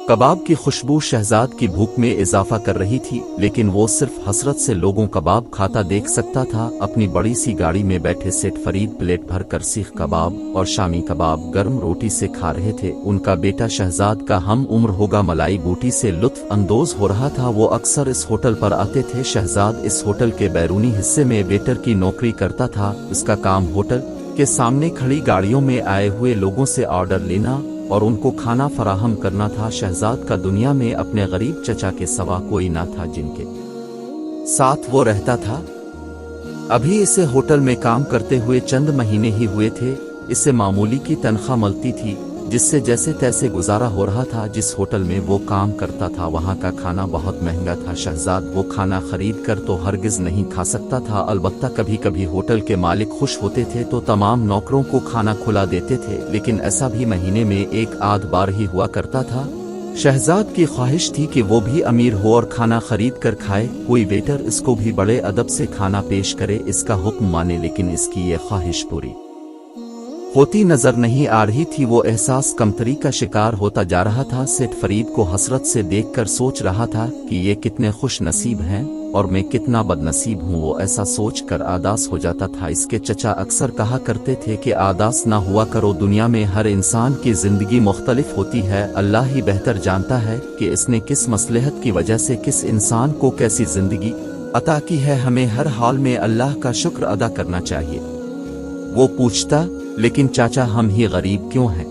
कबाब की खुशबू शहजाद की भूख में इजाफा कर रही थी, लेकिन वो सिर्फ हसरत से लोगों कबाब खाता देख सकता था। अपनी बड़ी सी गाड़ी में बैठे सेठ फरीद प्लेट भर कर सीख कबाब और शामी कबाब गर्म रोटी से खा रहे थे। उनका बेटा शहजाद का हम उम्र होगा मलाई बूटी से लुत्फ अंदोज हो रहा था। वो अक्सर इस होटल पर आते थे। शहजाद इस होटल के बैरूनी हिस्से में वेटर की नौकरी करता था। इसका काम होटल के सामने खड़ी गाड़ियों में आए हुए लोगों से ऑर्डर लेना और उनको खाना फराहम करना था। शहजाद का दुनिया में अपने गरीब चचा के सिवा कोई ना था जिनके साथ वो रहता था। अभी इसे होटल में काम करते हुए चंद महीने ही हुए थे। इसे मामूली की तनख्वाह मिलती थी, जिससे जैसे तैसे गुजारा हो रहा था। जिस होटल में वो काम करता था वहाँ का खाना बहुत महंगा था। शहजाद वो खाना खरीद कर तो हरगिज नहीं खा सकता था। अलबत्ता कभी कभी होटल के मालिक खुश होते थे तो तमाम नौकरों को खाना खुला देते थे, लेकिन ऐसा भी महीने में एक आध बार ही हुआ करता था। शहजाद की ख्वाहिश थी कि वो भी अमीर हो और खाना खरीद कर खाए। कोई वेटर इसको भी बड़े अदब से खाना पेश करे, इसका हुक्म माने, लेकिन इसकी ये ख्वाहिश पूरी होती नजर नहीं आ रही थी। वो एहसास कमतरी का शिकार होता जा रहा था। सेठ फरीद को हसरत से देखकर सोच रहा था कि ये कितने खुश नसीब हैं और मैं कितना बदनसीब हूँ। वो ऐसा सोच कर आदास हो जाता था। इसके चचा अक्सर कहा करते थे कि आदास ना हुआ करो, दुनिया में हर इंसान की जिंदगी मुख्तलिफ होती है। अल्लाह ही बेहतर जानता है कि इसने किस मसलहत की वजह से किस इंसान को कैसी जिंदगी अता की है। हमें हर हाल में अल्लाह का शुक्र अदा करना चाहिए। वो पूछता, लेकिन चाचा हम ही गरीब क्यों हैं?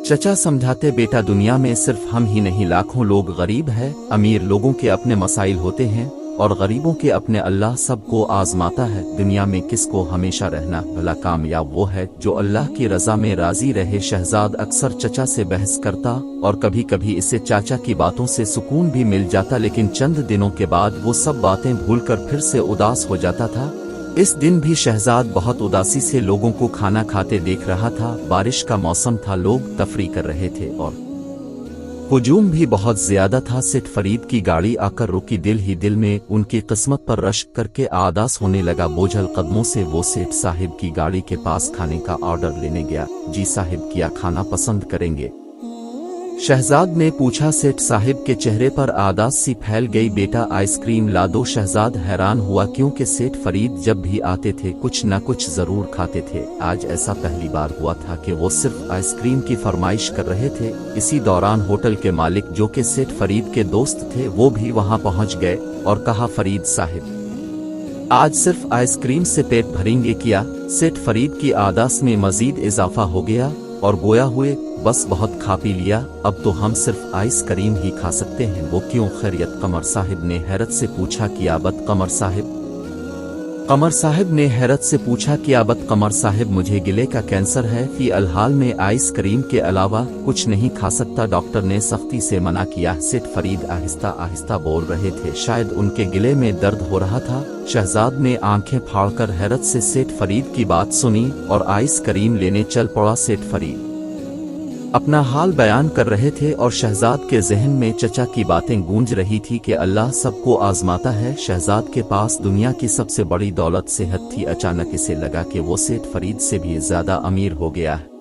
चचा समझाते, बेटा दुनिया में सिर्फ हम ही नहीं लाखों लोग गरीब हैं। अमीर लोगों के अपने मसाइल होते हैं और गरीबों के अपने। अल्लाह सबको आजमाता है। दुनिया में किसको हमेशा रहना भला कामयाब वो है जो अल्लाह की रजा में राजी रहे। शहजाद अक्सर चचा से बहस करता और कभी कभी इसे चाचा की बातों से सुकून भी मिल जाता, लेकिन चंद दिनों के बाद वो सब बातें भूलकर फिर से उदास हो जाता था। इस दिन भी शहजाद बहुत उदासी से लोगों को खाना खाते देख रहा था। बारिश का मौसम था, लोग तफरी कर रहे थे और हुजूम भी बहुत ज्यादा था। सेठ फरीद की गाड़ी आकर रुकी। दिल ही दिल में उनकी किस्मत पर रश्क करके आदास होने लगा। बोझल कदमों से वो सेठ साहिब की गाड़ी के पास खाने का ऑर्डर लेने गया। जी साहिब, क्या खाना पसंद करेंगे? शहजाद ने पूछा। सेठ साहिब के चेहरे पर आदास सी फैल गई। बेटा आइसक्रीम ला दो। शहजाद हैरान हुआ, क्योंकि सेठ फरीद जब भी आते थे कुछ न कुछ जरूर खाते थे। आज ऐसा पहली बार हुआ था कि वो सिर्फ आइसक्रीम की फरमाइश कर रहे थे। इसी दौरान होटल के मालिक, जो कि सेठ फरीद के दोस्त थे, वो भी वहां पहुंच गए और कहा, फरीद साहिब आज सिर्फ आइसक्रीम से पेट भरेंगे क्या? सेठ फरीद की आदास में मजीद इजाफा हो गया और गोया हुए, बस बहुत खा पी लिया, अब तो हम सिर्फ आइसक्रीम ही खा सकते हैं। वो क्यों? खैरियत? कमर साहिब ने हैरत से पूछा। कियाबत? कमर साहिब ने हैरत से पूछा। कियाबत? कमर साहिब, मुझे गिले का कैंसर है। फी अलहाल में आइसक्रीम के अलावा कुछ नहीं खा सकता। डॉक्टर ने सख्ती से मना किया। सेठ फरीद आहिस्ता आहिस्ता बोल रहे थे, शायद उनके गिले में दर्द हो रहा था। शहजाद ने आंखें फाड़कर हैरत से सेठ फरीद की बात सुनी और आइसक्रीम लेने चल पड़ा। सेठ फरीद अपना हाल बयान कर रहे थे और शहजाद के जहन में चचा की बातें गूंज रही थी कि अल्लाह सबको आजमाता है। शहजाद के पास दुनिया की सबसे बड़ी दौलत सेहत थी। अचानक इसे लगा कि वो सेठ फरीद से भी ज्यादा अमीर हो गया है।